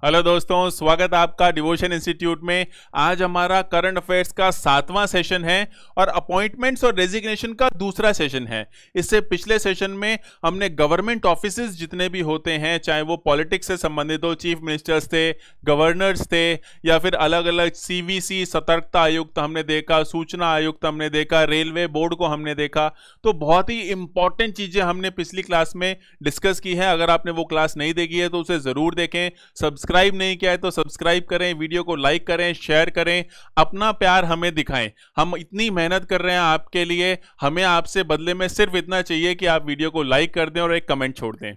Hello दोस्तों, स्वागत है आपका डिवोशन इंस्टीट्यूट में। आज हमारा करंट अफेयर्स का 7वां सेशन है और अपॉइंटमेंट्स और रेजिग्नेशन का दूसरा सेशन है। इससे पिछले सेशन में हमने गवर्नमेंट ऑफिसेज जितने भी होते हैं, चाहे वो पॉलिटिक्स से संबंधित हो, चीफ मिनिस्टर्स थे, गवर्नर्स थे, या फिर अलग अलग सीवीसी सतर्कता आयुक्त हमने देखा, सूचना आयुक्त हमने देखा, रेलवे बोर्ड को हमने देखा। तो बहुत ही इंपॉर्टेंट चीजें हमने पिछली क्लास में डिस्कस की है। अगर आपने वो क्लास नहीं देखी है तो उसे जरूर देखें। सब्सक्राइब नहीं किया है तो सब्सक्राइब करें, वीडियो को लाइक करें, शेयर करें, अपना प्यार हमें दिखाएं। हम इतनी मेहनत कर रहे हैं आपके लिए, हमें आपसे बदले में सिर्फ इतना चाहिए कि आप वीडियो को लाइक कर दें और एक कमेंट छोड़ दें।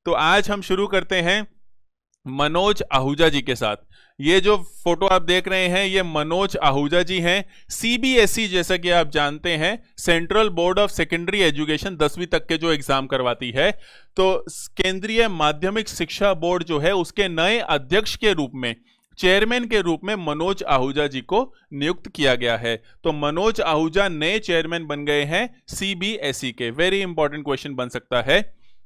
तो आज हम शुरू करते हैं मनोज आहूजा जी के साथ। ये जो फोटो आप देख रहे हैं ये मनोज आहूजा जी हैं। सीबीएसई, जैसा कि आप जानते हैं, central board of secondary education 10वीं तक के जो एग्जाम करवाती है, तो केंद्रीय माध्यमिक शिक्षा बोर्ड जो है उसके नए अध्यक्ष के रूप में, चेयरमैन के रूप में मनोज आहूजा जी को नियुक्त किया गया है। तो मनोज आहूजा नए चेयरमैन बन गए हैं सीबीएसई के। वेरी इंपॉर्टेंट क्वेश्चन बन सकता है।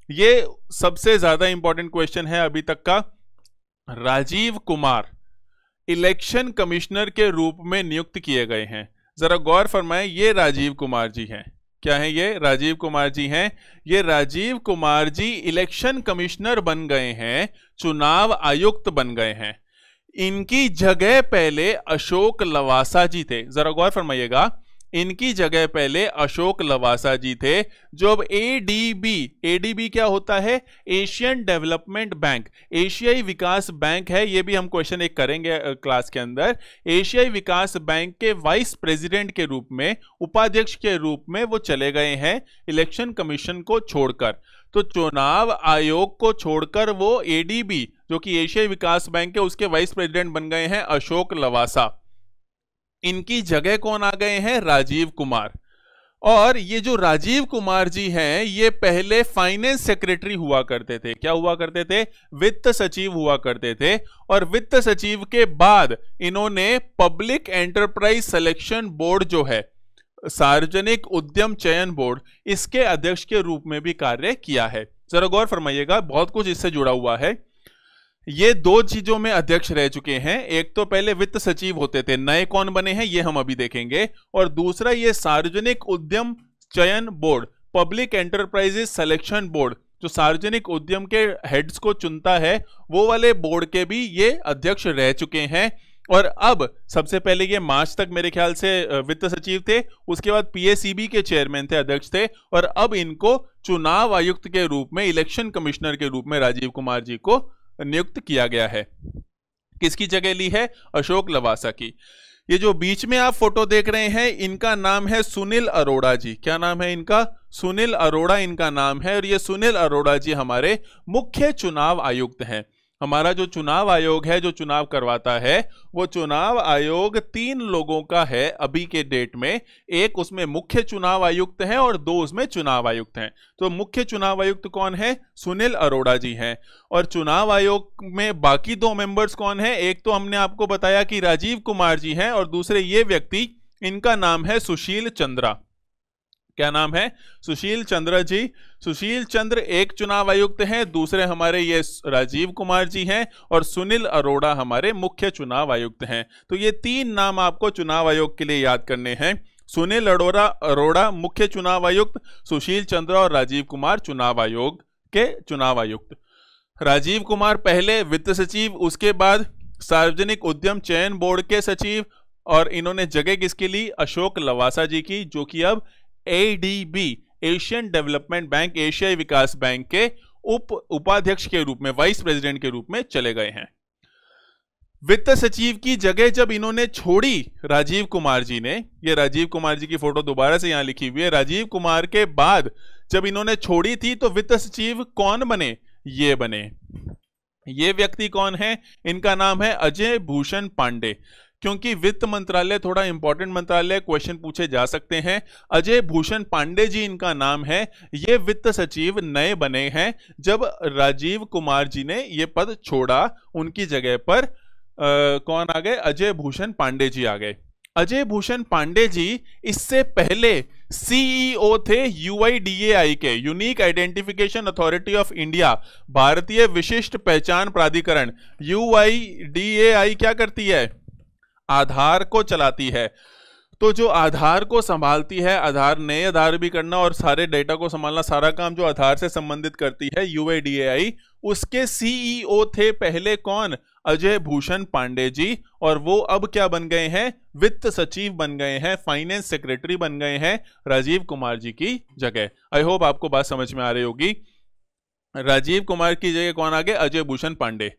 ये सबसे ज्यादा इंपॉर्टेंट क्वेश्चन है अभी तक का। राजीव कुमार इलेक्शन कमिश्नर के रूप में नियुक्त किए गए हैं। जरा गौर फरमाएं, ये राजीव कुमार जी हैं। क्या है ये? राजीव कुमार जी हैं। ये राजीव कुमार जी इलेक्शन कमिश्नर बन गए हैं, चुनाव आयुक्त बन गए हैं। इनकी जगह पहले अशोक लवासा जी थे। जरा गौर फरमाइएगा, इनकी जगह पहले अशोक लवासा जी थे, जो अब एडीबी क्या होता है? एशियन डेवलपमेंट बैंक, एशियाई विकास बैंक है। ये भी हम क्वेश्चन एक करेंगे क्लास के अंदर। एशियाई विकास बैंक के वाइस प्रेसिडेंट के रूप में, उपाध्यक्ष के रूप में वो चले गए हैं इलेक्शन कमीशन को छोड़कर। तो चुनाव आयोग को छोड़कर वो एडीबी, जो कि एशियाई विकास बैंक है, उसके वाइस प्रेसिडेंट बन गए हैं अशोक लवासा। इनकी जगह कौन आ गए हैं? राजीव कुमार। और ये जो राजीव कुमार जी हैं, ये पहले फाइनेंस सेक्रेटरी हुआ करते थे। क्या हुआ करते थे? वित्त सचिव हुआ करते थे। और वित्त सचिव के बाद इन्होंने पब्लिक एंटरप्राइज सिलेक्शन बोर्ड जो है, सार्वजनिक उद्यम चयन बोर्ड, इसके अध्यक्ष के रूप में भी कार्य किया है। जरा गौर फरमाइएगा, बहुत कुछ इससे जुड़ा हुआ है। ये दो चीजों में अध्यक्ष रह चुके हैं। एक तो पहले वित्त सचिव होते थे, नए कौन बने हैं ये हम अभी देखेंगे। और दूसरा ये सार्वजनिक उद्यम चयन board, public enterprises selection board, जो सार्वजनिक उद्यम के हेड्स को चुनता है, वो वाले बोर्ड के भी ये अध्यक्ष रह चुके हैं। और अब सबसे पहले ये मार्च तक मेरे ख्याल से वित्त सचिव थे, उसके बाद पीएसीबी के चेयरमैन थे, अध्यक्ष थे, और अब इनको चुनाव आयुक्त के रूप में, इलेक्शन कमिश्नर के रूप में राजीव कुमार जी को नियुक्त किया गया है। किसकी जगह ली है? अशोक लवासा की। ये जो बीच में आप फोटो देख रहे हैं, इनका नाम है सुनील अरोड़ा जी। क्या नाम है इनका? सुनील अरोड़ा इनका नाम है। और ये सुनील अरोड़ा जी हमारे मुख्य चुनाव आयुक्त हैं। हमारा जो चुनाव आयोग है, जो चुनाव करवाता है, वो चुनाव आयोग 3 लोगों का है अभी के डेट में। एक उसमें मुख्य चुनाव आयुक्त हैं और 2 उसमें चुनाव आयुक्त हैं। तो मुख्य चुनाव आयुक्त कौन है? सुनील अरोड़ा जी हैं। और चुनाव आयोग में बाकी 2 मेंबर्स कौन है? एक तो हमने आपको बताया कि राजीव कुमार जी हैं, और दूसरे ये व्यक्ति, इनका नाम है सुशील चंद्रा। क्या नाम है? सुशील चंद्र जी। सुशील चंद्र एक चुनाव आयुक्त हैं, दूसरे हमारे ये राजीव कुमार जी हैं, और सुनील अरोड़ा हमारे मुख्य चुनाव आयुक्त हैं। तो ये 3 नाम आपको चुनाव आयोग के लिए याद करने हैं। सुनील अरोड़ा मुख्य चुनाव आयुक्त, सुशील चंद्र और राजीव कुमार चुनाव आयोग के चुनाव आयुक्त। राजीव कुमार पहले वित्त सचिव, उसके बाद सार्वजनिक उद्यम चयन बोर्ड के सचिव, और इन्होंने जगह किसकी ली? अशोक लवासा जी की, जो कि अब एडीबी, एशियन डेवलपमेंट बैंक, एशियाई विकास बैंक के उपाध्यक्ष के रूप में, वाइस प्रेसिडेंट के रूप में चले गए हैं। वित्त सचिव की जगह जब इन्होंने छोड़ी राजीव कुमार जी ने, ये राजीव कुमार जी की फोटो दोबारा से यहां लिखी हुई है, राजीव कुमार के बाद जब इन्होंने छोड़ी थी, तो वित्त सचिव कौन बने? ये बने। ये व्यक्ति कौन है? इनका नाम है अजय भूषण पांडे। क्योंकि वित्त मंत्रालय थोड़ा इंपॉर्टेंट मंत्रालय, क्वेश्चन पूछे जा सकते हैं। अजय भूषण पांडे जी इनका नाम है। ये वित्त सचिव नए बने हैं जब राजीव कुमार जी ने ये पद छोड़ा। उनकी जगह पर कौन आ गए? अजय भूषण पांडे जी आ गए। अजय भूषण पांडे जी इससे पहले सीईओ थे यूआईडीएआई के, unique identification authority of India, भारतीय विशिष्ट पहचान प्राधिकरण। यूआईडीएआई क्या करती है? आधार को चलाती है। तो जो आधार को संभालती है, आधार नए आधार भी करना और सारे डेटा को संभालना, सारा काम जो आधार से संबंधित करती है यूआईडीएआई, उसके सीईओ थे पहले कौन? अजय भूषण पांडे जी। और वो अब क्या बन गए हैं? वित्त सचिव बन गए हैं, फाइनेंस सेक्रेटरी बन गए हैं राजीव कुमार जी की जगह। आई होप आपको बात समझ में आ रही होगी। राजीव कुमार की जगह कौन आ गए? अजय भूषण पांडे।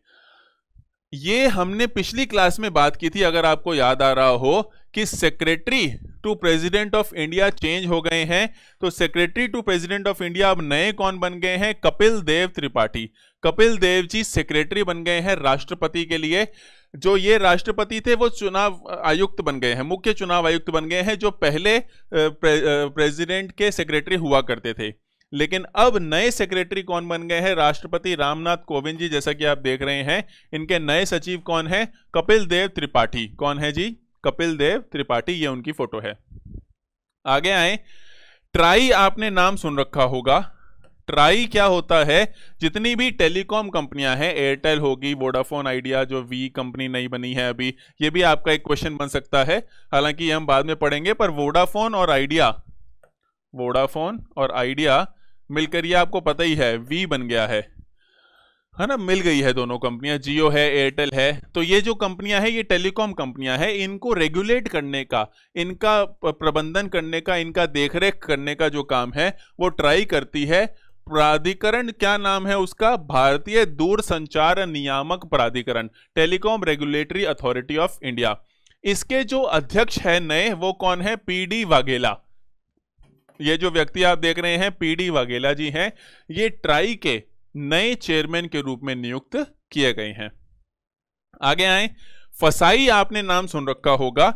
ये हमने पिछली क्लास में बात की थी, अगर आपको याद आ रहा हो, कि secretary to president of India change हो गए हैं। तो secretary to president of India अब नए कौन बन गए हैं? कपिल देव त्रिपाठी। कपिल देव जी सेक्रेटरी बन गए हैं राष्ट्रपति के लिए। जो ये राष्ट्रपति थे वो चुनाव आयुक्त बन गए हैं, मुख्य चुनाव आयुक्त बन गए हैं, जो पहले प्रेसिडेंट के सेक्रेटरी हुआ करते थे। लेकिन अब नए सेक्रेटरी कौन बन गए हैं? राष्ट्रपति रामनाथ कोविंद जी। जैसा कि आप देख रहे हैं, इनके नए सचिव कौन है? कपिल देव त्रिपाठी। कौन है जी? कपिल देव त्रिपाठी। ये उनकी फोटो है। आगे आए, ट्राई आपने नाम सुन रखा होगा। ट्राई क्या होता है? जितनी भी टेलीकॉम कंपनियां हैं, एयरटेल होगी, वोडाफोन आइडिया, जो वी कंपनी नई बनी है अभी, ये भी आपका एक क्वेश्चन बन सकता है, हालांकि ये हम बाद में पढ़ेंगे। पर वोडाफोन और आइडिया मिलकर ये आपको पता ही है वी बन गया है ना, मिल गई है दोनों कंपनियां, जियो है, एयरटेल है। तो ये जो कंपनियां हैं, ये टेलीकॉम कंपनियां हैं। इनको रेगुलेट करने का, इनका प्रबंधन करने का, इनका देखरेख करने का जो काम है वो ट्राई करती है। प्राधिकरण क्या नाम है उसका? भारतीय दूरसंचार नियामक प्राधिकरण, telecom regulatory authority of India. इसके जो अध्यक्ष है नए, वो कौन है? पीडी वाघेला। ये जो व्यक्ति आप देख रहे हैं, पीडी वाघेला जी हैं। ये ट्राई के नए चेयरमैन के रूप में नियुक्त किए गए हैं। आगे आए, फसाई आपने नाम सुन रखा होगा।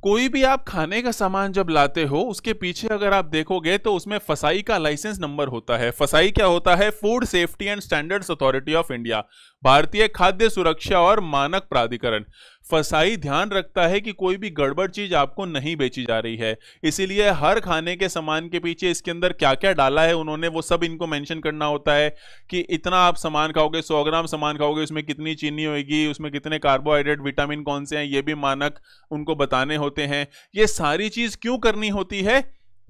कोई भी आप खाने का सामान जब लाते हो, उसके पीछे अगर आप देखोगे तो उसमें फसाई का लाइसेंस नंबर होता है। फसाई क्या होता है? Food safety and standards authority of India, भारतीय खाद्य सुरक्षा और मानक प्राधिकरण। फसाई ध्यान रखता है कि कोई भी गड़बड़ चीज आपको नहीं बेची जा रही है, इसीलिए हर खाने के सामान के पीछे इसके अंदर क्या क्या डाला है उन्होंने, वो सब इनको मेंशन करना होता है कि इतना आप सामान खाओगे, 100 ग्राम सामान खाओगे, उसमें कितनी चीनी होगी, उसमें कितने कार्बोहाइड्रेट, विटामिन कौन से हैं, ये भी मानक उनको बताने होते हैं। ये सारी चीज क्यों करनी होती है?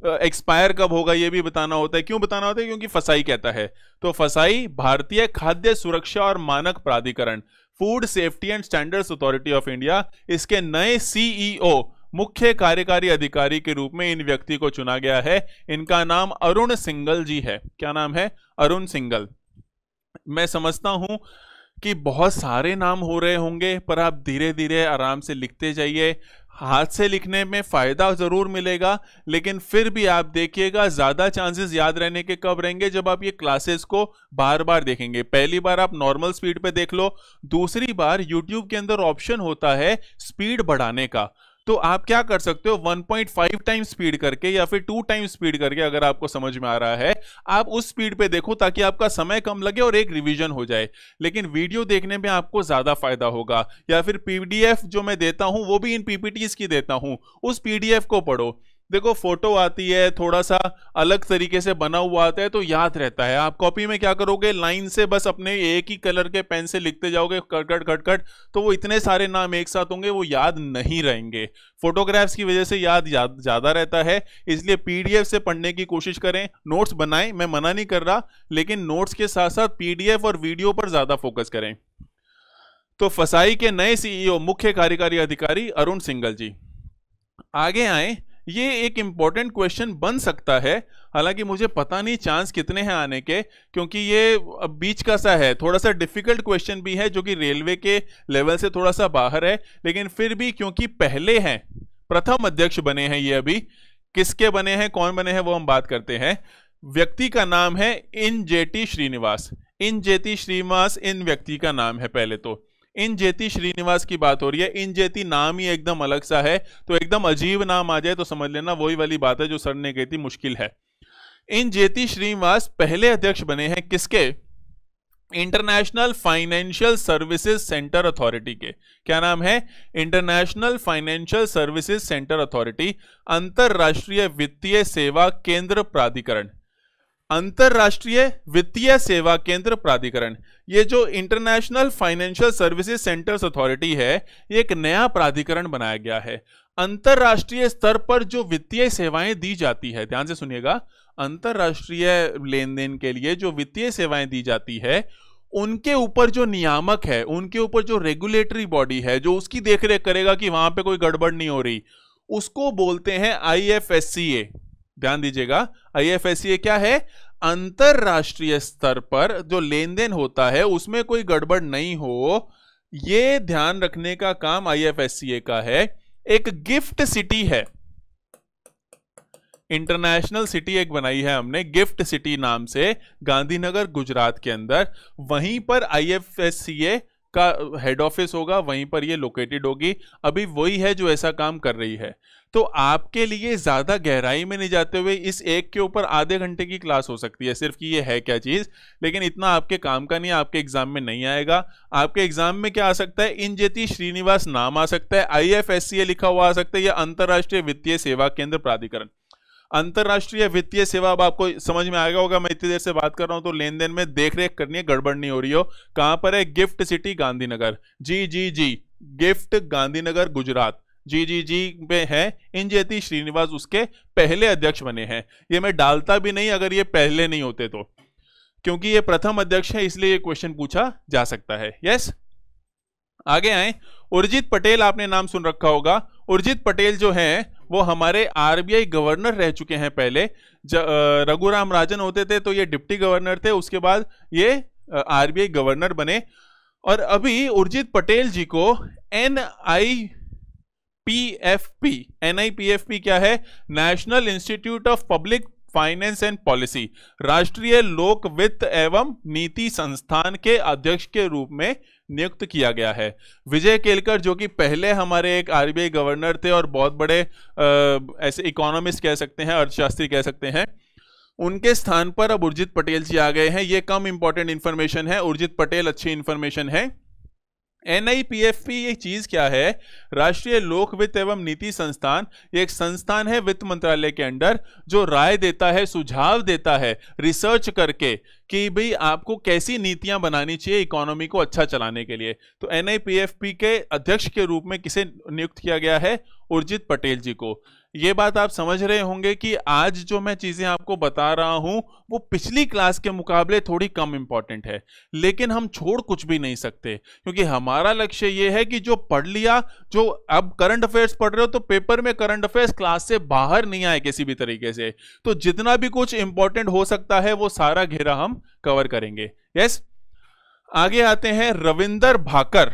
एक्सपायर कब होगा ये भी बताना होता है। क्यों बताना होता है? क्योंकि फसाई कहता है। तो फसाई भारतीय खाद्य सुरक्षा और मानक प्राधिकरण, food safety and standards authority of India, इसके नए सीईओ, मुख्य कार्यकारी अधिकारी के रूप में इन व्यक्ति को चुना गया है। इनका नाम अरुण सिंघल जी है। क्या नाम है? अरुण सिंघल। मैं समझता हूं कि बहुत सारे नाम हो रहे होंगे, पर आप धीरे धीरे आराम से लिखते जाइए। हाथ से लिखने में फायदा जरूर मिलेगा, लेकिन फिर भी आप देखिएगा ज्यादा चांसेस याद रहने के कब रहेंगे? जब आप ये क्लासेस को बार बार देखेंगे। पहली बार आप नॉर्मल स्पीड पे देख लो, दूसरी बार यूट्यूब के अंदर ऑप्शन होता है स्पीड बढ़ाने का, तो आप क्या कर सकते हो, 1.5 टाइम स्पीड करके या फिर 2 टाइम स्पीड करके, अगर आपको समझ में आ रहा है, आप उस स्पीड पे देखो ताकि आपका समय कम लगे और एक रिवीजन हो जाए। लेकिन वीडियो देखने में आपको ज्यादा फायदा होगा। या फिर पीडीएफ जो मैं देता हूं, वो भी इन पीपीटीज की देता हूं, उस पीडीएफ को पढ़ो। देखो फोटो आती है, थोड़ा सा अलग तरीके से बना हुआ आता है, तो याद रहता है। आप कॉपी में क्या करोगे, लाइन से बस अपने एक ही कलर के पेन से लिखते जाओगे, कट कट कट, तो वो इतने सारे नाम एक साथ होंगे, वो याद नहीं रहेंगे। फोटोग्राफ्स की वजह से याद ज्यादा रहता है, इसलिए पीडीएफ से पढ़ने की कोशिश करें। नोट्स बनाएं, मैं मना नहीं कर रहा, लेकिन नोट्स के साथ साथ पीडीएफ और वीडियो पर ज्यादा फोकस करें। तो फसाई के नए सीईओ, मुख्य कार्यकारी अधिकारी अरुण सिंघल जी। आगे आए, ये एक इंपॉर्टेंट क्वेश्चन बन सकता है, हालांकि मुझे पता नहीं चांस कितने हैं आने के, क्योंकि ये बीच का सा है, थोड़ा सा डिफिकल्ट क्वेश्चन भी है, जो कि रेलवे के लेवल से थोड़ा सा बाहर है, लेकिन फिर भी क्योंकि पहले हैं, प्रथम अध्यक्ष बने हैं ये अभी। किसके बने हैं, कौन बने हैं, वो हम बात करते हैं। व्यक्ति का नाम है इंजेती श्रीनिवास। इंजेती श्रीनिवास इन व्यक्ति का नाम है। पहले तो इंजेती श्रीनिवास की बात हो रही है। इंजेती नाम ही एकदम अलग सा है, तो एकदम अजीब नाम आ जाए तो समझ लेना वही वाली बात है जो सर ने कही थी, मुश्किल है। इंजेती श्रीनिवास पहले अध्यक्ष बने हैं किसके, international financial services centre authority के। क्या नाम है? International financial services centre authority, अंतरराष्ट्रीय वित्तीय सेवा केंद्र प्राधिकरण। अंतरराष्ट्रीय वित्तीय सेवा केंद्र प्राधिकरण, ये जो international financial services centres authority है, ये एक नया प्राधिकरण बनाया गया है। अंतरराष्ट्रीय स्तर पर जो वित्तीय सेवाएं दी जाती है, ध्यान से सुनिएगा, अंतरराष्ट्रीय लेन देन के लिए जो वित्तीय सेवाएं दी जाती है, उनके ऊपर जो नियामक है, उनके ऊपर जो रेगुलेटरी बॉडी है, जो उसकी देखरेख करेगा कि वहां पे कोई गड़बड़ नहीं हो रही, उसको बोलते हैं IFSCA। ध्यान दीजिएगा, IFSCA क्या है? अंतरराष्ट्रीय स्तर पर जो लेन देन होता है उसमें कोई गड़बड़ नहीं हो, यह ध्यान रखने का काम IFSCA का है। एक गिफ्ट सिटी है, इंटरनेशनल सिटी एक बनाई है हमने गिफ्ट सिटी नाम से, गांधीनगर गुजरात के अंदर। वहीं पर IFSCA का हेड ऑफिस होगा, वहीं पर ये लोकेटेड होगी। अभी वही है जो ऐसा काम कर रही है। तो आपके लिए ज्यादा गहराई में नहीं जाते हुए इस एक के ऊपर आधे घंटे की क्लास हो सकती है सिर्फ कि ये है क्या चीज, लेकिन इतना आपके काम का नहीं है, आपके एग्जाम में नहीं आएगा। आपके एग्जाम में क्या आ सकता है? इंजेति श्रीनिवास नाम आ सकता है, IFSCA लिखा हुआ आ सकता है, या अंतरराष्ट्रीय वित्तीय सेवा केंद्र प्राधिकरण। अंतरराष्ट्रीय वित्तीय सेवा, अब आपको समझ में आएगा होगा, मैं इतनी देर से बात कर रहा हूं तो लेन देन में देख रेख करनी है, गड़बड़ नहीं हो रही हो। कहां पर है? Gift city Gandhinagar, GGG, gift Gandhinagar Gujarat, GGG पे है। इंजेति श्रीनिवास उसके पहले अध्यक्ष बने हैं। ये मैं डालता भी नहीं अगर ये पहले नहीं होते तो, क्योंकि ये प्रथम अध्यक्ष है, इसलिए ये क्वेश्चन पूछा जा सकता है। यस, आगे आए। उर्जित पटेल, आपने नाम सुन रखा होगा। उर्जित पटेल जो हैं वो हमारे RBI गवर्नर रह चुके हैं पहले। रघुराम राजन होते थे तो ये डिप्टी गवर्नर थे, उसके बाद ये RBI गवर्नर बने। और अभी उर्जित पटेल जी को NIPFP क्या है? National institute of public finance and policy, राष्ट्रीय लोक वित्त एवं नीति संस्थान के अध्यक्ष के रूप में नियुक्त किया गया है। विजय केलकर जो कि पहले हमारे एक RBI गवर्नर थे और बहुत बड़े ऐसे इकोनॉमिस्ट कह सकते हैं, अर्थशास्त्री कह सकते हैं, उनके स्थान पर अब उर्जित पटेल जी आ गए हैं। ये कम इंपॉर्टेंट इंफॉर्मेशन है, उर्जित पटेल अच्छी इंफॉर्मेशन है। NIPFP ये चीज क्या है? राष्ट्रीय लोक वित्त एवं नीति संस्थान। ये एक संस्थान है वित्त मंत्रालय के अंडर जो राय देता है, सुझाव देता है रिसर्च करके कि भाई आपको कैसी नीतियां बनानी चाहिए इकोनॉमी को अच्छा चलाने के लिए। तो NIPFP के अध्यक्ष के रूप में किसे नियुक्त किया गया है? उर्जित पटेल जी को। ये बात आप समझ रहे होंगे कि आज जो मैं चीजें आपको बता रहा हूं वो पिछली क्लास के मुकाबले थोड़ी कम इंपॉर्टेंट है, लेकिन हम छोड़ कुछ भी नहीं सकते, क्योंकि हमारा लक्ष्य ये है कि जो पढ़ लिया, जो अब करंट अफेयर्स पढ़ रहे हो तो पेपर में करंट अफेयर्स क्लास से बाहर नहीं आए किसी भी तरीके से। तो जितना भी कुछ इंपॉर्टेंट हो सकता है वो सारा घेरा हम कवर करेंगे। यस, आगे आते हैं। रविंदर भाकर,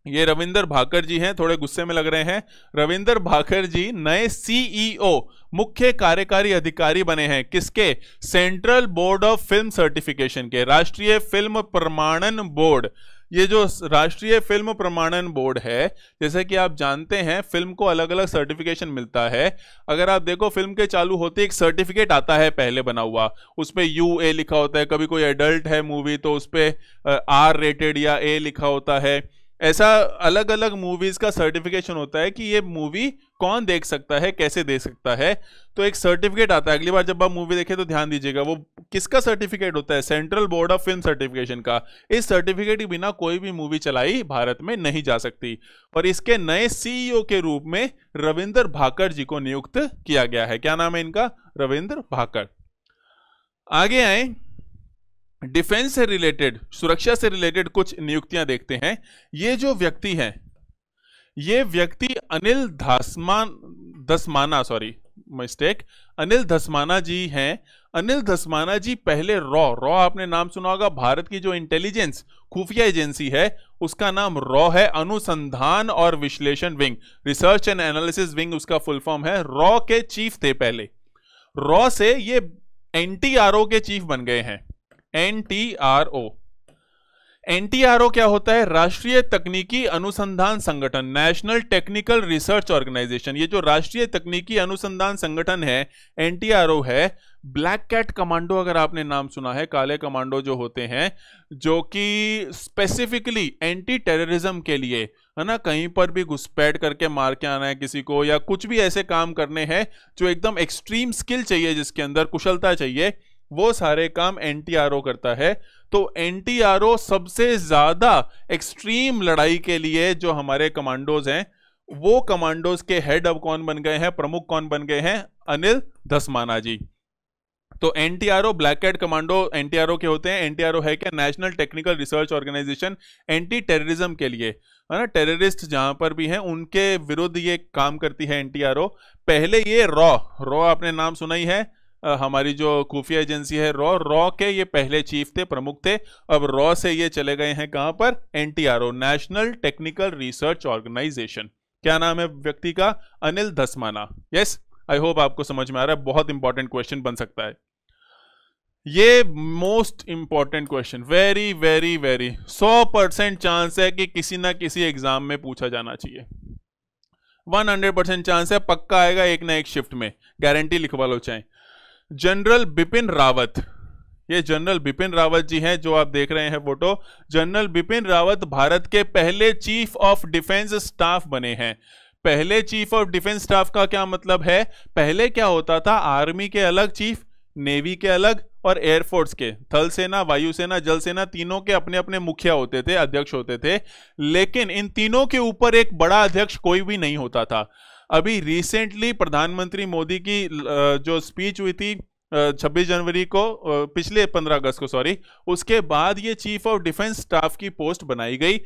ये रविंदर भाकर जी हैं, थोड़े गुस्से में लग रहे हैं। रविंदर भाकर जी नए CEO, मुख्य कार्यकारी अधिकारी बने हैं। किसके? Central board of film certification के, राष्ट्रीय फिल्म प्रमाणन बोर्ड। ये जो राष्ट्रीय फिल्म प्रमाणन बोर्ड है, जैसे कि आप जानते हैं फिल्म को अलग अलग सर्टिफिकेशन मिलता है। अगर आप देखो फिल्म के चालू होते एक सर्टिफिकेट आता है पहले बना हुआ, उस पर UA लिखा होता है। कभी कोई एडल्ट है मूवी तो उस पर R रेटेड या A लिखा होता है। ऐसा अलग अलग मूवीज का सर्टिफिकेशन होता है कि ये मूवी कौन देख सकता है, कैसे देख सकता है। तो एक सर्टिफिकेट आता है। अगली बार जब आप मूवी देखें तो ध्यान दीजिएगा वो किसका सर्टिफिकेट होता है? Central board of film certification का। इस सर्टिफिकेट के बिना कोई भी मूवी चलाई भारत में नहीं जा सकती। और इसके नए CEO के रूप में रविंदर भाकर जी को नियुक्त किया गया है। क्या नाम है इनका? रविंद्र भाकर। आगे आए, डिफेंस से रिलेटेड, सुरक्षा से रिलेटेड कुछ नियुक्तियां देखते हैं। ये जो व्यक्ति हैं, ये व्यक्ति अनिल धस्माना जी हैं। अनिल धस्माना जी पहले रॉ आपने नाम सुना होगा, भारत की जो इंटेलिजेंस खुफिया एजेंसी है उसका नाम रॉ है, अनुसंधान और विश्लेषण wing, research and analysis wing उसका फुल फॉर्म है। रॉ के चीफ थे पहले। रॉ से ये NTRO के चीफ बन गए हैं, NTRO। एनटीआरओ क्या होता है? राष्ट्रीय तकनीकी अनुसंधान संगठन, नेशनल टेक्निकल रिसर्च ऑर्गेनाइजेशन। ये जो राष्ट्रीय तकनीकी अनुसंधान संगठन है, एनटीआरओ है। ब्लैक कैट कमांडो अगर आपने नाम सुना है, काले कमांडो जो होते हैं, जो कि स्पेसिफिकली एंटी टेररिज्म के लिए, है ना, कहीं पर भी घुसपैठ करके मार के आना है किसी को, या कुछ भी ऐसे काम करने हैं जो एकदम एक्सट्रीम स्किल चाहिए, जिसके अंदर कुशलता चाहिए, वो सारे काम एनटीआरओ करता है। तो एनटीआरओ सबसे ज्यादा एक्सट्रीम लड़ाई के लिए जो हमारे कमांडोज हैं, वो कमांडोज के हेड अब कौन बन गए हैं, प्रमुख कौन बन गए हैं? अनिल धस्माना जी। तो NTRO, black cat commando NTRO के होते हैं। एनटीआरओ है क्या? National technical research organisation, anti terrorism के लिए, है ना, टेररिस्ट जहां पर भी हैं उनके विरुद्ध ये काम करती है एनटीआरओ। पहले ये रॉ आपने नाम सुना ही है, हमारी जो खुफिया एजेंसी है रॉ के ये पहले चीफ थे, प्रमुख थे। अब रॉ से ये चले गए हैं कहां पर? NTRO, national technical research organisation. क्या नाम है व्यक्ति का? Anil Dhasmana. Yes, I hope आपको समझ में आ रहा है। बहुत इंपॉर्टेंट क्वेश्चन बन सकता है ये, most important question, very very very 100% chance है कि किसी ना किसी एग्जाम में पूछा जाना चाहिए। 100% चांस है, पक्का आएगा एक ना एक शिफ्ट में, गारंटी लिखवा लो चाहे। जनरल बिपिन रावत, ये जनरल बिपिन रावत जी हैं जो आप देख रहे हैं फोटो। जनरल बिपिन रावत भारत के पहले चीफ ऑफ डिफेंस स्टाफ बने हैं। पहले चीफ ऑफ डिफेंस स्टाफ का क्या मतलब है? पहले क्या होता था, आर्मी के अलग चीफ, नेवी के अलग, और एयरफोर्स के, थल सेना, वायुसेना, जल सेना, तीनों के अपने अपने मुखिया होते थे, अध्यक्ष होते थे। लेकिन इन तीनों के ऊपर एक बड़ा अध्यक्ष कोई भी नहीं होता था। अभी रिसेंटली प्रधानमंत्री मोदी की जो स्पीच हुई थी 26 जनवरी को, पिछले 15 अगस्त को सॉरी, उसके बाद ये चीफ ऑफ डिफेंस स्टाफ की पोस्ट बनाई गई।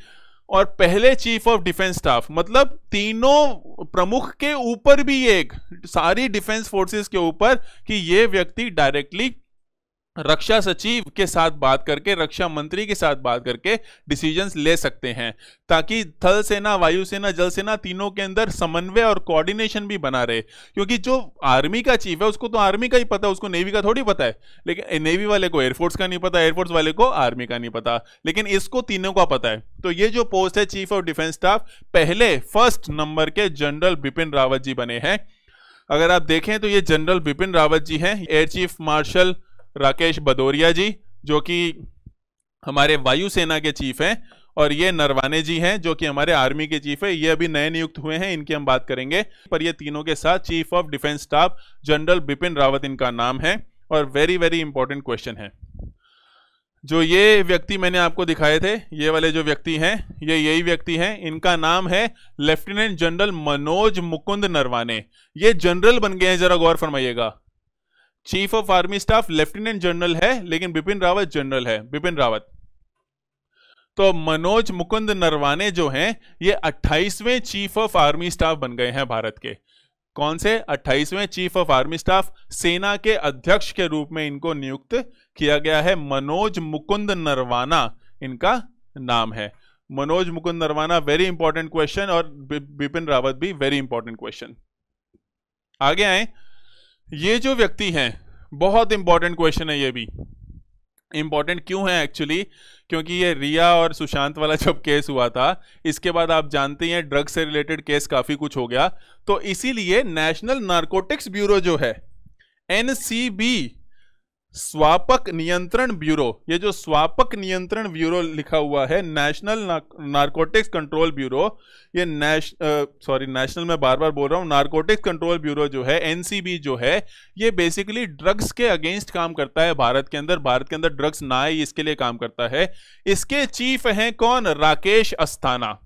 और पहले चीफ ऑफ डिफेंस स्टाफ मतलब तीनों प्रमुख के ऊपर भी एक, सारी डिफेंस फोर्सेस के ऊपर, कि ये व्यक्ति डायरेक्टली रक्षा सचिव के साथ बात करके, रक्षा मंत्री के साथ बात करके डिसीजंस ले सकते हैं, ताकि थल सेना, वायुसेना, जल सेना तीनों के अंदर समन्वय और कोऑर्डिनेशन भी बना रहे। क्योंकि जो आर्मी का चीफ है उसको तो आर्मी का ही पता है, उसको नेवी का थोड़ी पता है। लेकिन नेवी वाले को एयरफोर्स का नहीं पता, एयरफोर्स वाले को आर्मी का नहीं पता, लेकिन इसको तीनों का पता है। तो ये जो पोस्ट है चीफ ऑफ डिफेंस स्टाफ, पहले फर्स्ट नंबर के जनरल बिपिन रावत जी बने हैं। अगर आप देखें तो ये जनरल बिपिन रावत जी हैं। Air chief marshal Rakesh Bhadauria ji जो कि हमारे वायुसेना के चीफ हैं, और ये नरवाने जी हैं जो कि हमारे आर्मी के चीफ है। ये अभी नए नियुक्त हुए हैं, इनकी हम बात करेंगे। पर ये तीनों के साथ chief of defence staff general Bipin Rawat इनका नाम है। और वेरी वेरी इंपॉर्टेंट क्वेश्चन है। जो ये व्यक्ति मैंने आपको दिखाए थे, ये वाले जो व्यक्ति हैं, ये यही व्यक्ति हैं। इनका नाम है लेफ्टिनेंट जनरल मनोज मुकुंद नरवाने। ये जनरल बन गए हैं, जरा गौर फरमाइएगा। Chief of army staff lieutenant general है, लेकिन बिपिन रावत जनरल है, बिपिन रावत। तो मनोज मुकुंद नरवाने जो हैं, ये 28वें चीफ ऑफ आर्मी स्टाफ बन गए हैं भारत के। कौन से? 28वें चीफ ऑफ आर्मी स्टाफ। सेना के अध्यक्ष के रूप में इनको नियुक्त किया गया है। मनोज मुकुंद नरवाना इनका नाम है। Manoj Mukund Narwana, very important question, और बिपिन रावत भी वेरी इंपॉर्टेंट क्वेश्चन। आगे आए। ये जो व्यक्ति हैं, बहुत इंपॉर्टेंट क्वेश्चन है। ये भी इंपॉर्टेंट क्यों है एक्चुअली? क्योंकि ये रिया और सुशांत वाला जब केस हुआ था, इसके बाद आप जानते हैं ड्रग से रिलेटेड केस काफी कुछ हो गया। तो इसीलिए नेशनल नारकोटिक्स ब्यूरो जो है, एनसीबी, स्वापक नियंत्रण ब्यूरो, ये जो स्वापक नियंत्रण ब्यूरो लिखा हुआ है, नेशनल नारकोटिक्स कंट्रोल ब्यूरो, ये नेशनल मैं बार बार बोल रहा हूं, नारकोटिक्स कंट्रोल ब्यूरो जो है, एनसीबी जो है, ये बेसिकली ड्रग्स के अगेंस्ट काम करता है भारत के अंदर। भारत के अंदर ड्रग्स ना आए इसके लिए काम करता है। इसके चीफ हैं कौन? राकेश अस्थाना।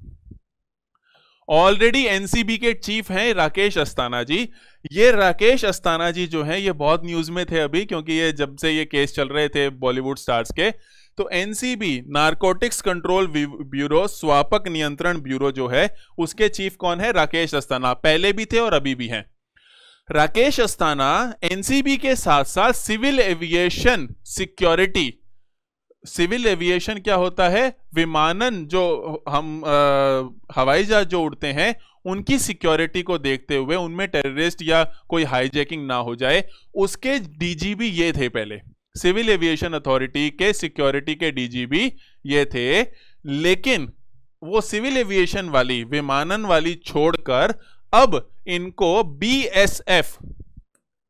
ऑलरेडी एनसीबी के चीफ हैं राकेश अस्थाना जी। ये राकेश अस्थाना जी जो हैं, ये बहुत न्यूज में थे अभी, क्योंकि ये जब से ये केस चल रहे थे बॉलीवुड स्टार्स के। तो एनसीबी, नारकोटिक्स कंट्रोल ब्यूरो, स्वापक नियंत्रण ब्यूरो जो है, उसके चीफ कौन है? राकेश अस्थाना। पहले भी थे और अभी भी हैं। राकेश अस्थाना एनसीबी के साथ साथ civil aviation security, civil aviation क्या होता है? विमानन, जो हम हवाई जहाज जो उड़ते हैं, उनकी सिक्योरिटी को देखते हुए, उनमें टेररिस्ट या कोई हाईजैकिंग ना हो जाए, उसके डीजीपी ये थे पहले। सिविल एविएशन अथॉरिटी के सिक्योरिटी के डीजीपी ये थे, लेकिन वो सिविल एविएशन वाली विमानन वाली छोड़कर अब इनको बीएसएफ,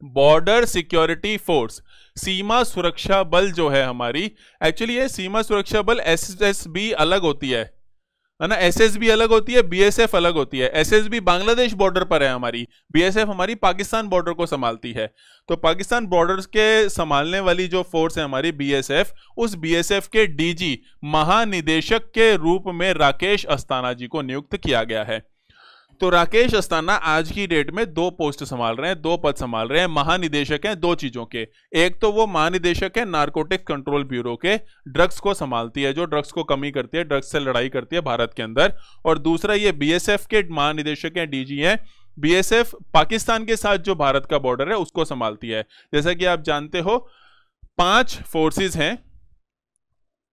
बॉर्डर सिक्योरिटी फोर्स, सीमा सुरक्षा बल जो है हमारी, एक्चुअली ये सीमा सुरक्षा बल एसएसबी अलग होती है ना, एसएसबी अलग होती है, बीएसएफ अलग होती है। एसएसबी बांग्लादेश बॉर्डर पर है हमारी, बीएसएफ हमारी पाकिस्तान बॉर्डर को संभालती है। तो पाकिस्तान बॉर्डर के संभालने वाली जो फोर्स है हमारी बीएसएफ, उस बीएसएफ के डीजी महानिदेशक के रूप में राकेश अस्थाना जी को नियुक्त किया गया है। तो राकेश अस्थाना आज की डेट में 2 पोस्ट संभाल रहे हैं, 2 पद संभाल रहे हैं। महानिदेशक हैं 2 चीजों के, एक तो वो महानिदेशक है नारकोटिक्स कंट्रोल ब्यूरो के, ड्रग्स को संभालती है, जो ड्रग्स को कमी करती है, ड्रग्स से लड़ाई करती है भारत के अंदर। और दूसरा ये बीएसएफ के महानिदेशक हैं, डीजी हैं। बीएसएफ पाकिस्तान के साथ जो भारत का बॉर्डर है उसको संभालती है। जैसा कि आप जानते हो 5 फोर्सेस हैं,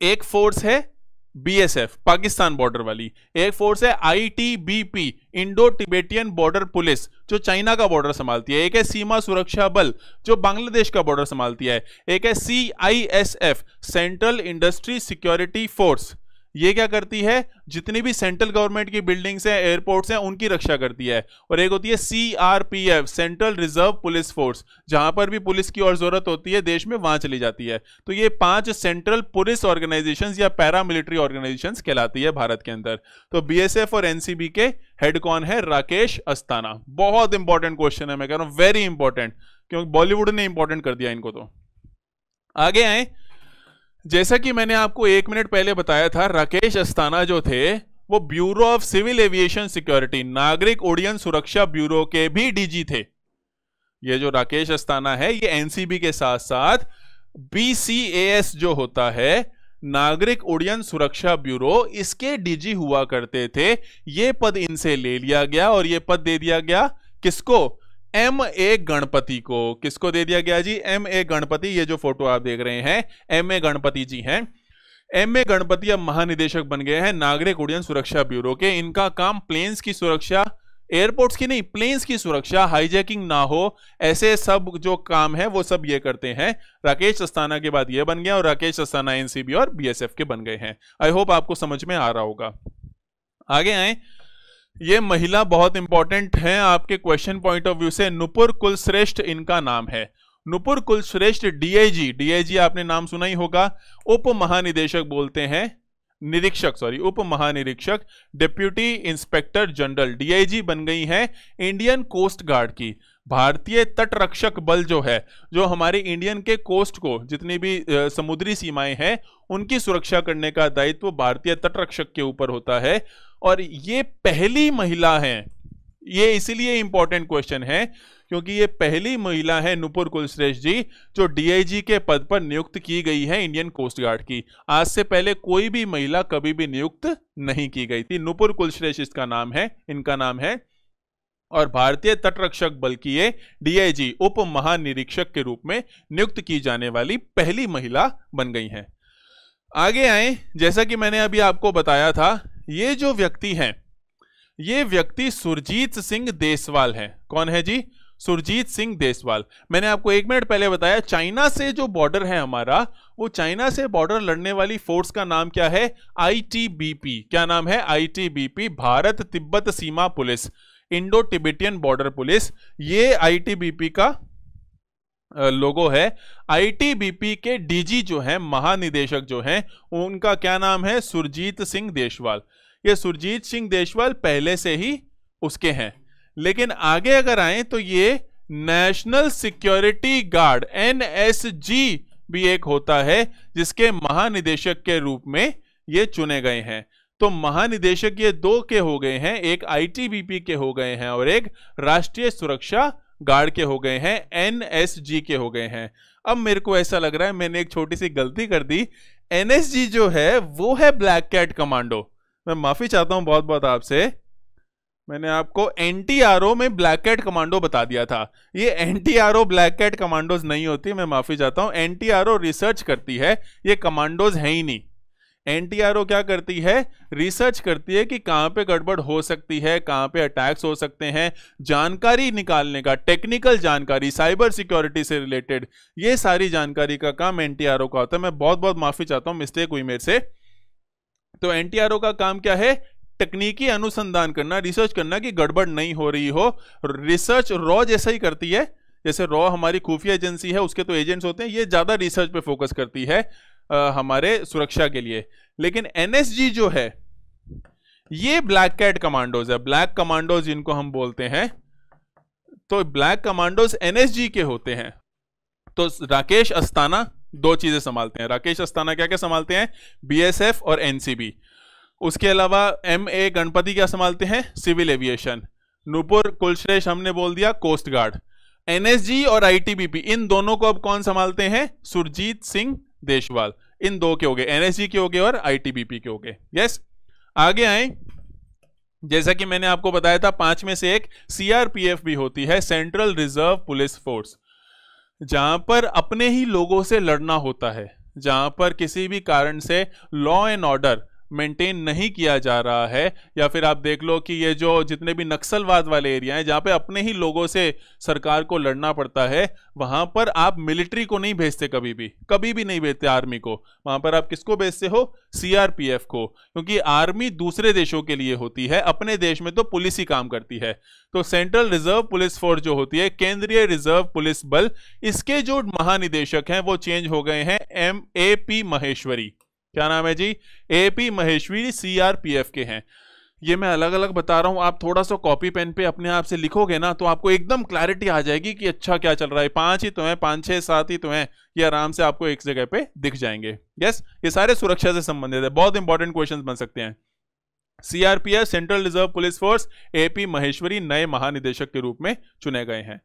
एक फोर्स है बीएसएफ पाकिस्तान बॉर्डर वाली, एक फोर्स है ITBP Indo Tibetan border police जो चाइना का बॉर्डर संभालती है, एक है सीमा सुरक्षा बल जो बांग्लादेश का बॉर्डर संभालती है, एक है CISF central industry security force, ये क्या करती है, जितनी भी सेंट्रल गवर्नमेंट की बिल्डिंग्स हैं, एयरपोर्ट्स हैं, उनकी रक्षा करती है। और एक होती है CRPF central reserve police force, जहां पर भी पुलिस की और जरूरत होती है देश में वहां चली जाती है। तो ये 5 सेंट्रल पुलिस ऑर्गेनाइजेशंस या पैरामिलिट्री ऑर्गेनाइजेशंस कहलाती है भारत के अंदर। तो बीएसएफ और एनसीबी के हेड कौन है, राकेश अस्थाना। बहुत इंपॉर्टेंट क्वेश्चन है, मैं कह रहा हूं वेरी इंपॉर्टेंट, क्योंकि बॉलीवुड ने इंपॉर्टेंट कर दिया इनको। तो आगे आए, जैसा कि मैंने आपको 1 मिनट पहले बताया था, राकेश अस्थाना जो थे वो bureau of civil aviation security, नागरिक उड्डयन सुरक्षा ब्यूरो के भी डीजी थे। ये जो राकेश अस्थाना है ये एनसीबी के साथ साथ बीसीएएस जो होता है नागरिक उड्डयन सुरक्षा ब्यूरो, इसके डीजी हुआ करते थे। ये पद इनसे ले लिया गया और ये पद दे दिया गया किसको, एम.ए. गणपति को। किसको दे दिया गया जी, एम.ए. गणपति। ये जो फोटो आप देख रहे हैं एम.ए. गणपति जी हैं। एम.ए. गणपति अब महानिदेशक बन गए हैं नागरिक उड्डयन सुरक्षा ब्यूरो के। इनका काम प्लेन्स की सुरक्षा, एयरपोर्ट्स की नहीं, प्लेन्स की सुरक्षा, हाईजैकिंग ना हो, ऐसे सब जो काम है वो सब ये करते हैं। राकेश अस्थाना के बाद ये बन गया और राकेश अस्थाना एनसीबी और बीएसएफ के बन गए हैं। आई होप आपको समझ में आ रहा होगा। आगे आए, ये महिला बहुत इंपॉर्टेंट है आपके क्वेश्चन पॉइंट ऑफ व्यू से, नुपुर कुलश्रेष्ठ इनका नाम है। नुपुर कुलश्रेष्ठ डीआईजी, डीआईजी आपने नाम सुना ही होगा, उप महानिदेशक बोलते हैं, निरीक्षक सॉरी, उप महानिरीक्षक, डिप्यूटी इंस्पेक्टर जनरल, डीआईजी बन गई हैं इंडियन कोस्ट गार्ड की। भारतीय तटरक्षक बल जो है, जो हमारे इंडियन के कोस्ट को, जितनी भी समुद्री सीमाएं हैं उनकी सुरक्षा करने का दायित्व भारतीय तटरक्षक के ऊपर होता है। और ये पहली महिला हैं, ये इसीलिए इंपॉर्टेंट क्वेश्चन है क्योंकि ये पहली महिला है नुपुर कुलश्रेष्ठ जी जो डीआईजी के पद पर नियुक्त की गई है इंडियन कोस्ट गार्ड की। आज से पहले कोई भी महिला कभी भी नियुक्त नहीं की गई थी। नुपुर कुलश्रेष्ठ इसका नाम है, इनका नाम है। और भारतीय तटरक्षक बल की ये डीआईजी उप महानिरीक्षक के रूप में नियुक्त की जाने वाली पहली महिला बन गई हैं। आगे आए, जैसा कि मैंने अभी आपको बताया था, ये जो व्यक्ति हैं, ये व्यक्ति सुरजीत सिंह देसवाल हैं। कौन है जी, सुरजीत सिंह देसवाल। मैंने आपको 1 मिनट पहले बताया चाइना से जो बॉर्डर है हमारा, वो चाइना से बॉर्डर लड़ने वाली फोर्स का नाम क्या है, आईटीबीपी। क्या नाम है, आईटीबीपी, भारत तिब्बत सीमा police, Indo Tibetan border police. ये आईटीबीपी का लोगो है। आईटीबीपी के डीजी जो हैं, महानिदेशक जो हैं, उनका क्या नाम है, सुरजीत सिंह देसवाल। ये सुरजीत सिंह देसवाल पहले से ही उसके हैं। लेकिन आगे अगर आए तो ये नेशनल सिक्योरिटी गार्ड एनएसजी भी एक होता है जिसके महानिदेशक के रूप में ये चुने गए हैं। तो महानिदेशक ये 2 के हो गए हैं, एक आईटीबीपी के हो गए हैं और एक राष्ट्रीय सुरक्षा गार्ड के हो गए हैं, एनएसजी के हो गए हैं। अब मेरे को ऐसा लग रहा है मैंने एक छोटी सी गलती कर दी। एनएसजी जो है वो है ब्लैक कैट कमांडो। मैं माफी चाहता हूं बहुत बहुत आपसे, मैंने आपको एनटीआरओ में ब्लैक कैट कमांडो बता दिया था। ये एनटीआरओ ब्लैक कैट कमांडोज नहीं होती, मैं माफी चाहता हूं। एनटीआरओ रिसर्च करती है, ये कमांडोज है ही नहीं। एनटीआरओ क्या करती है, रिसर्च करती है कि कहां पे गड़बड़ हो सकती है, कहां पे अटैक्स हो सकते हैं, जानकारी निकालने का, टेक्निकल जानकारी, साइबर सिक्योरिटी से रिलेटेड, ये सारी जानकारी का काम एनटीआरओ का होता है। मैं बहुत बहुत माफी चाहता हूं, मिस्टेक हुई मेरे से। तो एनटीआरओ का काम क्या है, तकनीकी अनुसंधान करना, रिसर्च करना कि गड़बड़ नहीं हो रही हो। रिसर्च रॉ जैसा ही करती है, जैसे रॉ हमारी खुफिया एजेंसी है, उसके तो एजेंट्स होते हैं, ये ज्यादा रिसर्च पे फोकस करती है हमारे सुरक्षा के लिए। लेकिन एनएसजी जो है ये ब्लैक कैट कमांडोज है, ब्लैक कमांडोज जिनको हम बोलते हैं। तो ब्लैक कमांडोज एनएसजी के होते हैं। तो राकेश अस्थाना दो चीजें संभालते हैं। राकेश अस्थाना क्या क्या संभालते हैं, बीएसएफ और एनसीबी। उसके अलावा एमए गणपति क्या संभालते हैं, सिविल एविएशन। नूपुर कुलश्रेष्ठ हमने बोल दिया कोस्ट गार्ड। एनएसजी और आईटीबीपी इन दोनों को अब कौन संभालते हैं, सुरजीत सिंह देशवाल। इन दो के हो गए, एनएसजी के हो गए और आईटीबीपी के हो गए। यस, आगे आए। जैसा कि मैंने आपको बताया था, 5 में से एक सीआरपीएफ भी होती है, सेंट्रल रिजर्व पुलिस फोर्स, जहां पर अपने ही लोगों से लड़ना होता है, जहां पर किसी भी कारण से लॉ एंड ऑर्डर मेंटेन नहीं किया जा रहा है, या फिर आप देख लो कि ये जो जितने भी नक्सलवाद वाले एरिया हैं जहां पे अपने ही लोगों से सरकार को लड़ना पड़ता है, वहां पर आप मिलिट्री को नहीं भेजते, कभी भी नहीं भेजते आर्मी को। वहां पर आप किसको भेजते हो, सीआरपीएफ को, क्योंकि आर्मी दूसरे देशों के लिए होती है, अपने देश में तो पुलिस ही काम करती है। तो सेंट्रल रिजर्व पुलिस फोर्स जो होती है, केंद्रीय रिजर्व पुलिस बल, इसके जो महानिदेशक हैं वो चेंज हो गए हैं, एपी महेश्वरी। क्या नाम है जी, एपी महेश्वरी सीआरपीएफ के हैं। ये मैं अलग अलग बता रहा हूं, आप थोड़ा सा कॉपी पेन पे अपने आप से लिखोगे ना तो आपको एकदम क्लैरिटी आ जाएगी कि अच्छा क्या चल रहा है। 5 ही तो हैं, 5 6 7 ही तो हैं, ये आराम से आपको एक जगह पे दिख जाएंगे। यस, ये सारे सुरक्षा से संबंधित है, बहुत इंपॉर्टेंट क्वेश्चन बन सकते हैं। CRPF central reserve police force, AP Maheshwari नए महानिदेशक के रूप में चुने गए हैं।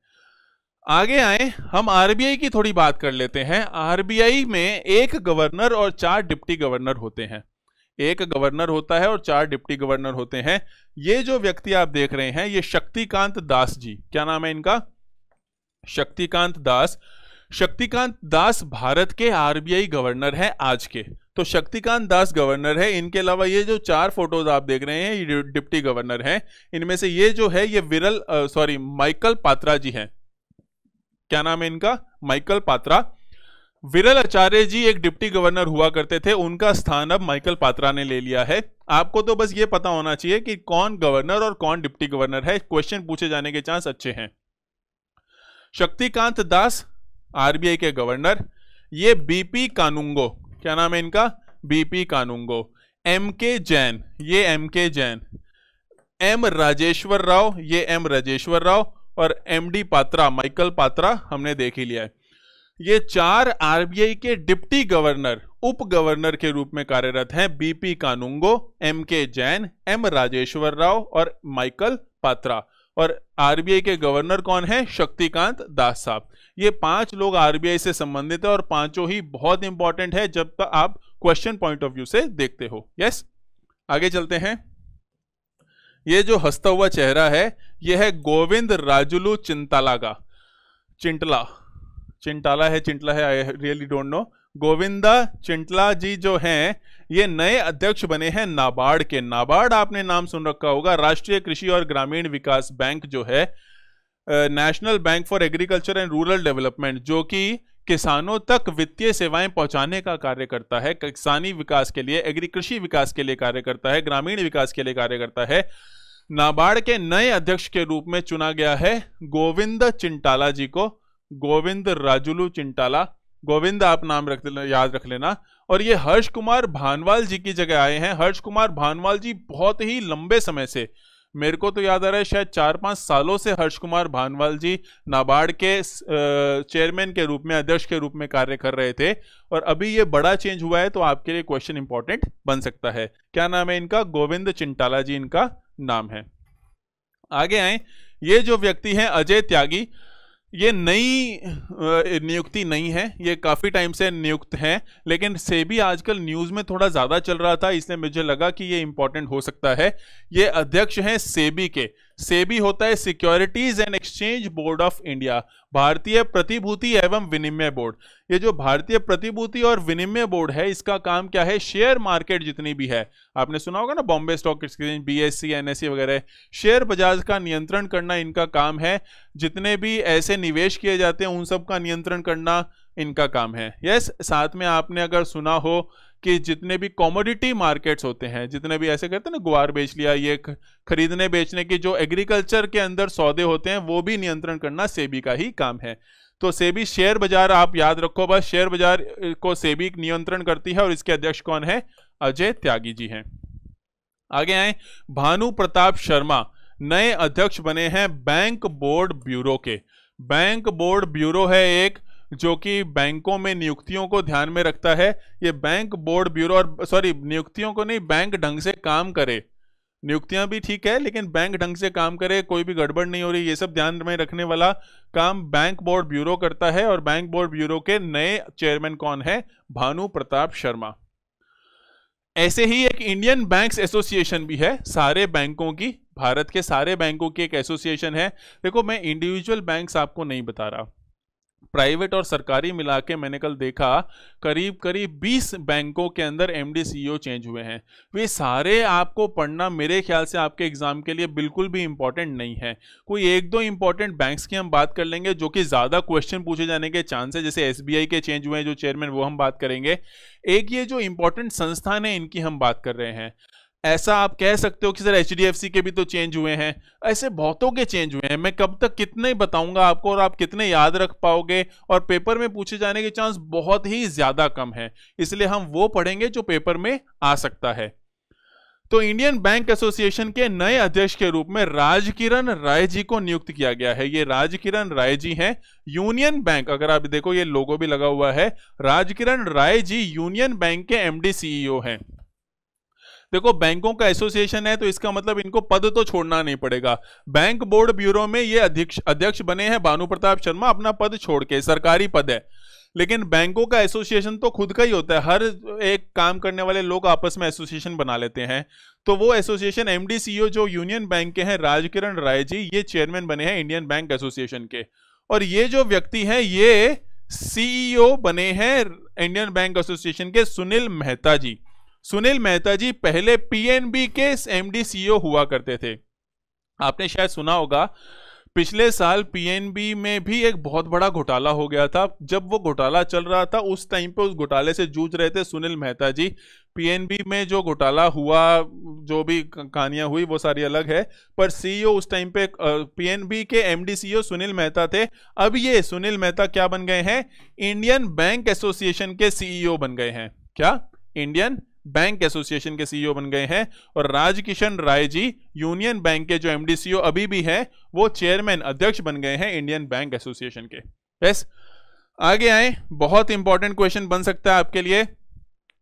आगे आए, हम आरबीआई की थोड़ी बात कर लेते हैं। आरबीआई में एक गवर्नर और 4 डिप्टी गवर्नर होते हैं। एक गवर्नर होता है और 4 डिप्टी गवर्नर होते हैं। ये जो व्यक्ति आप देख रहे हैं, ये शक्तिकांत दास जी, क्या नाम है इनका, शक्तिकांत दास। शक्तिकांत दास भारत के आरबीआई गवर्नर हैं आज के। तो शक्तिकांत दास गवर्नर है। इनके अलावा ये जो 4 फोटोज आप देख रहे हैं, ये डिप्टी गवर्नर हैं। इनमें से ये जो है, ये माइकल पात्रा जी हैं। क्या नाम है इनका, माइकल पात्रा। विरल आचार्य जी एक डिप्टी गवर्नर हुआ करते थे, उनका स्थान अब माइकल पात्रा ने ले लिया है। आपको तो बस ये पता होना चाहिए कि कौन गवर्नर और कौन डिप्टी गवर्नर है, क्वेश्चन पूछे जाने के चांस अच्छे हैं। शक्तिकांत दास आरबीआई के गवर्नर। ये बीपी कानूंगो, क्या नाम है इनका, बीपी कानूंगो। एमके जैन, ये एमके जैन। एम राजेश्वर राव, ये एम राजेश्वर राव। और एमडी पात्रा, माइकल पात्रा हमने देख ही लिया है। ये 4 आरबीआई के डिप्टी गवर्नर, उप गवर्नर के रूप में कार्यरत हैं। BP Kanoongo, MK Jain, M Rajeshwar Rao और माइकल पात्रा। और आरबीआई के गवर्नर कौन है, शक्तिकांत दास साहब। ये 5 लोग आरबीआई से संबंधित है और पांचों ही बहुत इंपॉर्टेंट है जब तक आप क्वेश्चन पॉइंट ऑफ व्यू से देखते हो। यस, आगे चलते हैं। ये जो हंसता हुआ चेहरा है, यह है गोविंद राजुलू चिंताला का। चिंटाला है, I really don't know. Govinda Chintala ji जो हैं, ये नए अध्यक्ष बने हैं नाबार्ड के। नाबार्ड आपने नाम सुन रखा होगा, राष्ट्रीय कृषि और ग्रामीण विकास बैंक जो है, national bank for agriculture and rural development, जो कि किसानों तक वित्तीय सेवाएं पहुंचाने का कार्य करता है, किसानी विकास के लिए, कृषि विकास के लिए कार्य करता है, ग्रामीण विकास के लिए कार्य करता है। नाबार्ड के नए अध्यक्ष के रूप में चुना गया है गोविंद चिंटाला जी को, गोविंद राजुलू चिंटाला। गोविंद आप नाम याद रख लेना। और ये हर्ष कुमार भानवाल जी की जगह आए हैं। हर्ष कुमार भानवाल जी बहुत ही लंबे समय से, मेरे को तो याद आ रहा है शायद 4-5 सालों से हर्ष कुमार भानवाल जी नाबार्ड के चेयरमैन के रूप में, अध्यक्ष के रूप में कार्य कर रहे थे। और अभी ये बड़ा चेंज हुआ है, तो आपके लिए क्वेश्चन इंपॉर्टेंट बन सकता है। क्या नाम है इनका, गोविंद चिंटाला जी इनका नाम है। आगे आए, ये जो व्यक्ति हैं अजय त्यागी, ये नई नियुक्ति नहीं है, ये काफी टाइम से नियुक्त हैं, लेकिन सेबी आजकल न्यूज में थोड़ा ज्यादा चल रहा था, इसलिए मुझे लगा कि ये इंपॉर्टेंट हो सकता है। ये अध्यक्ष हैं सेबी के, सेबी होता है securities and exchange board of India, भारतीय प्रतिभूति एवं विनिमय बोर्ड। ये जो भारतीय प्रतिभूति और विनिमय बोर्ड है, इसका काम क्या है, शेयर मार्केट जितनी भी है, आपने सुना होगा ना Bombay stock exchange, BSc, NSC वगैरह, शेयर बाजार का नियंत्रण करना इनका काम है। जितने भी ऐसे निवेश किए जाते हैं उन सब का नियंत्रण करना इनका काम है। यस, साथ में आपने अगर सुना हो कि जितने भी कमोडिटी मार्केट्स होते हैं, जितने भी ऐसे कहते हैं ना, गुआर बेच लिया, ये खरीदने बेचने की जो एग्रीकल्चर के अंदर सौदे होते हैं, वो भी नियंत्रण करना सेबी का ही काम है। तो सेबी शेयर बाजार, आप याद रखो बस, शेयर बाजार को सेबी नियंत्रण करती है और इसके अध्यक्ष कौन है, अजय त्यागी जी हैं। आगे आए, भानु प्रताप शर्मा नए अध्यक्ष बने हैं बैंक बोर्ड ब्यूरो के। बैंक बोर्ड ब्यूरो है एक जो कि बैंकों में नियुक्तियों को ध्यान में रखता है। ये बैंक बोर्ड ब्यूरो, और सॉरी नियुक्तियों को नहीं, बैंक ढंग से काम करे, नियुक्तियां भी ठीक है लेकिन बैंक ढंग से काम करे, कोई भी गड़बड़ नहीं हो रही, ये सब ध्यान में रखने वाला काम बैंक बोर्ड ब्यूरो करता है। और बैंक बोर्ड ब्यूरो के नए चेयरमैन कौन है, भानु प्रताप शर्मा। ऐसे ही एक इंडियन बैंक्स एसोसिएशन भी है, सारे बैंकों की, भारत के सारे बैंकों की एक एसोसिएशन है। देखो मैं इंडिविजुअल बैंक्स आपको नहीं बता रहा, प्राइवेट और सरकारी मिला के मैंने कल देखा करीब करीब 20 बैंकों के अंदर एमडी सीईओ चेंज हुए हैं। वे सारे आपको पढ़ना मेरे ख्याल से आपके एग्जाम के लिए बिल्कुल भी इंपॉर्टेंट नहीं है। कोई एक दो इंपॉर्टेंट बैंक्स की हम बात कर लेंगे जो कि ज़्यादा क्वेश्चन पूछे जाने के चांस है, जैसे एसबीआई के चेंज हुए हैं जो चेयरमैन, वो हम बात करेंगे। एक ये जो इंपॉर्टेंट संस्थान है इनकी हम बात कर रहे हैं। ऐसा आप कह सकते हो कि सर एचडीएफसी के भी तो चेंज हुए हैं, ऐसे बहुतों के चेंज हुए हैं। मैं कब तक कितने बताऊंगा आपको और आप कितने याद रख पाओगे, और पेपर में पूछे जाने के चांस बहुत ही ज्यादा कम है, इसलिए हम वो पढ़ेंगे जो पेपर में आ सकता है। तो इंडियन बैंक एसोसिएशन के नए अध्यक्ष के रूप में राजकिरण राय जी को नियुक्त किया गया है। ये राजकिरण राय जी हैं, यूनियन बैंक, अगर आप देखो ये लोगो भी लगा हुआ है, राजकिरण राय जी यूनियन बैंक के एमडी सीईओ हैं। देखो बैंकों का एसोसिएशन है तो इसका मतलब इनको पद तो छोड़ना नहीं पड़ेगा। बैंक बोर्ड ब्यूरो में ये अध्यक्ष बने हैं भानु प्रताप शर्मा, अपना पद छोड़ के, सरकारी पद है, लेकिन बैंकों का एसोसिएशन तो खुद का ही होता है, हर एक काम करने वाले लोग आपस में एसोसिएशन बना लेते हैं। तो वो एसोसिएशन एमडी सीईओ जो यूनियन बैंक के हैं राजकिरण राय जी, ये चेयरमैन बने हैं इंडियन बैंक एसोसिएशन के। और ये जो व्यक्ति हैं ये सीईओ बने हैं इंडियन बैंक एसोसिएशन के सुनील मेहता जी। सुनील मेहता जी पहले पीएनबी के एमडी सीईओ हुआ करते थे। आपने शायद सुना होगा पिछले साल पीएनबी में भी एक बहुत बड़ा घोटाला हो गया था। जब वो घोटाला चल रहा था उस टाइम पे उस घोटाले से जूझ रहे थे सुनील मेहता जी। पीएनबी में जो घोटाला हुआ, जो भी कहानियां हुई वो सारी अलग है, पर सीईओ उस टाइम पे पीएनबी के एमडी सीईओ सुनील मेहता थे। अब ये सुनील मेहता क्या बन गए हैं, इंडियन बैंक एसोसिएशन के सीईओ बन गए हैं। क्या, इंडियन बैंक एसोसिएशन के सीईओ बन गए हैं। और राजकिशन राय जी यूनियन बैंक के जो एमडी सीईओ अभी भी हैं, वो चेयरमैन, अध्यक्ष बन गए हैं इंडियन बैंक एसोसिएशन के। यस, आगे आए, बहुत इंपॉर्टेंट क्वेश्चन बन सकता है आपके लिए।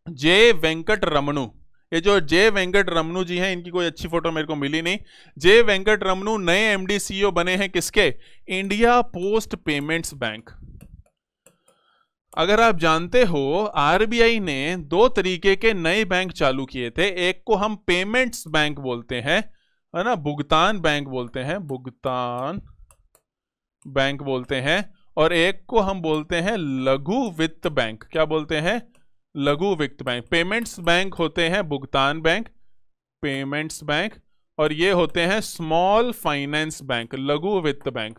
जे वेंकट रमणु, ये जो जे वेंकट रमणु जी हैं, इनकी कोई अच्छी फोटो मेरे को मिली नहीं। जे वेंकट रमणु नए एमडी सीईओ बने हैं किसके, इंडिया पोस्ट पेमेंट्स बैंक। अगर आप जानते हो आरबीआई ने 2 तरीके के नए बैंक चालू किए थे, एक को हम पेमेंट्स बैंक बोलते हैं, है ना, भुगतान बैंक बोलते हैं, भुगतान बैंक बोलते हैं, और एक को हम बोलते हैं लघु वित्त बैंक। क्या बोलते हैं, लघु वित्त बैंक। पेमेंट्स बैंक होते हैं भुगतान बैंक, पेमेंट्स बैंक, और ये होते हैं स्मॉल फाइनेंस बैंक, लघु वित्त बैंक।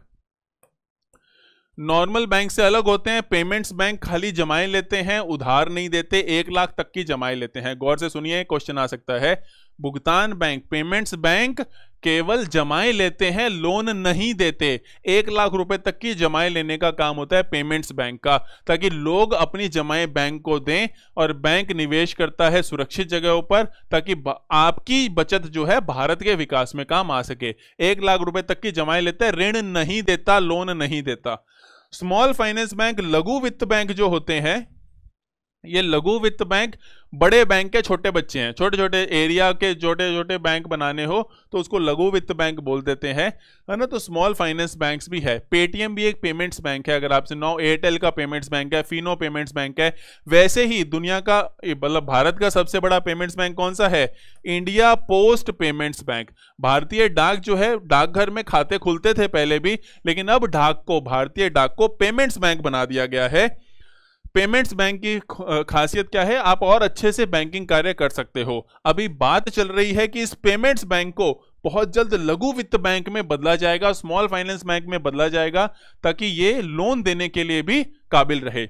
नॉर्मल बैंक से अलग होते हैं। पेमेंट्स बैंक खाली जमाएं लेते हैं, उधार नहीं देते, 1 लाख तक की जमाएं लेते हैं। गौर से सुनिए, क्वेश्चन आ सकता है। भुगतान बैंक, पेमेंट्स बैंक केवल जमाएं लेते हैं, लोन नहीं देते। 1 लाख रुपए तक की जमाएं लेने का काम होता है पेमेंट्स बैंक का, ताकि लोग अपनी जमाएं बैंक को दें, और बैंक निवेश करता है सुरक्षित जगहों पर, ताकि आपकी बचत जो है भारत के विकास में काम आ सके। 1 लाख रुपए तक की जमाएं लेता है, ऋण नहीं देता, लोन नहीं देता। स्मॉल फाइनेंस बैंक, लघु वित्त बैंक जो होते हैं, ये लघु वित्त बैंक बड़े बैंक के छोटे बच्चे हैं, छोटे छोटे एरिया के छोटे छोटे बैंक बनाने हो तो उसको लघु वित्त बैंक बोल देते हैं, है ना। तो स्मॉल फाइनेंस बैंक्स भी है। पेटीएम भी एक पेमेंट्स बैंक है, अगर आपसे नाउ एयरटेल का पेमेंट्स बैंक है, फिनो पेमेंट्स बैंक है। वैसे ही दुनिया का मतलब भारत का सबसे बड़ा पेमेंट्स बैंक कौन सा है? India post payments bank. भारतीय डाक जो है, डाकघर में खाते खुलते थे पहले भी, लेकिन अब भारतीय डाक को पेमेंट्स बैंक बना दिया गया है। पेमेंट्स बैंक की खासियत क्या है? आप और अच्छे से बैंकिंग कार्य कर सकते हो। अभी बात चल रही है कि इस पेमेंट्स बैंक को बहुत जल्द लघु वित्त बैंक में बदला जाएगा, स्मॉल फाइनेंस बैंक में बदला जाएगा, ताकि ये लोन देने के लिए भी काबिल रहे।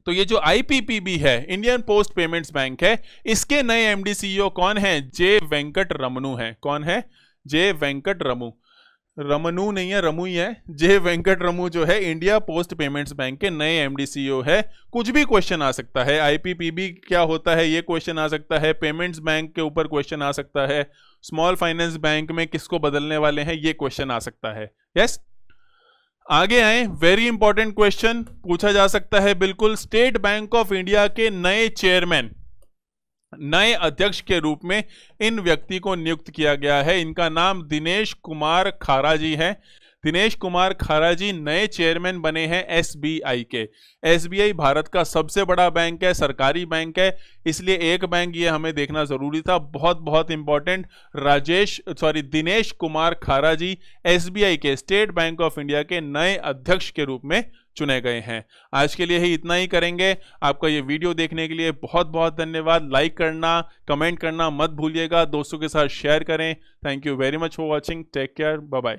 तो ये जो आईपीपीबी है, इंडियन पोस्ट पेमेंट्स बैंक है, इसके नए एमडी सीईओ कौन है? जे वेंकट रमनू है। कौन है? जे वेंकट रमनू नहीं है, रमू ही है। जे वेंकट रमू जो है इंडिया पोस्ट पेमेंट्स बैंक के नए एमडी सीईओ है। कुछ भी क्वेश्चन आ सकता है, आईपीपीबी क्या होता है ये क्वेश्चन आ सकता है, पेमेंट्स बैंक के ऊपर क्वेश्चन आ सकता है, स्मॉल फाइनेंस बैंक में किसको बदलने वाले हैं ये क्वेश्चन आ सकता है। यस, आगे आए। वेरी इंपॉर्टेंट क्वेश्चन पूछा जा सकता है बिल्कुल। स्टेट बैंक ऑफ इंडिया के नए चेयरमैन, नए अध्यक्ष के रूप में इन व्यक्ति को नियुक्त किया गया है। इनका नाम दिनेश कुमार खारा जी है। दिनेश कुमार खारा जी नए चेयरमैन बने हैं एसबीआई के। एसबीआई भारत का सबसे बड़ा बैंक है, सरकारी बैंक है, इसलिए एक बैंक ये हमें देखना जरूरी था, बहुत बहुत इंपॉर्टेंट। दिनेश कुमार खारा जी एसबीआई के, स्टेट बैंक ऑफ इंडिया के नए अध्यक्ष के रूप में चुने गए हैं। आज के लिए ही इतना ही करेंगे। आपका ये वीडियो देखने के लिए बहुत बहुत धन्यवाद। लाइक करना, कमेंट करना मत भूलिएगा, दोस्तों के साथ शेयर करें। Thank you very much for watching. Take care, bye bye.